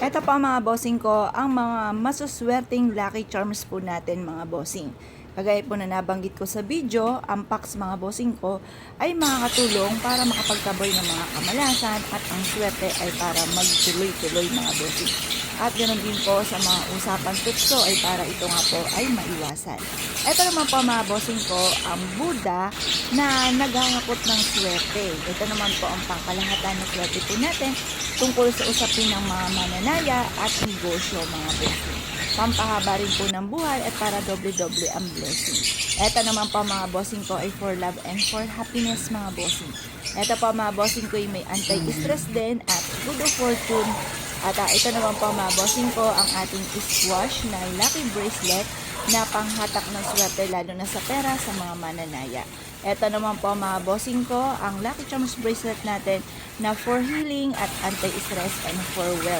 Eto pa mga bossing ko, ang mga masuswerteng lucky charms po natin mga bossing. Kagaya po na nabanggit ko sa video, ang packs mga bossing ko ay makakatulong para makapagtaboy ng mga kamalasan at ang swerte ay para magtuloy-tuloy mga bossing. At ganoon din po sa mga usapan tutso ay para ito nga po ay maiwasan. Ito naman po mga bossing ko, ang Buddha na naghahakot ng swerte. Ito naman po ang pangkalahatan ng swerte po natin tungkol sa usapin ng mga mananaya at negosyo mga bossing. Pampahaba rin po ng buhay at para doble-doble ang blessing. Ito naman po mga bossing ko ay for love and for happiness mga bossing. Ito po mga bossing ko ay may anti-stress din at good of fortune. At ito naman po mga bossing ko ang ating squash na lucky bracelet na panghatak ng swerte lalo na sa pera sa mga mananaya. Ito naman po mga bossing ko ang Lucky Charms bracelet natin na for healing at anti-stress and for wealth.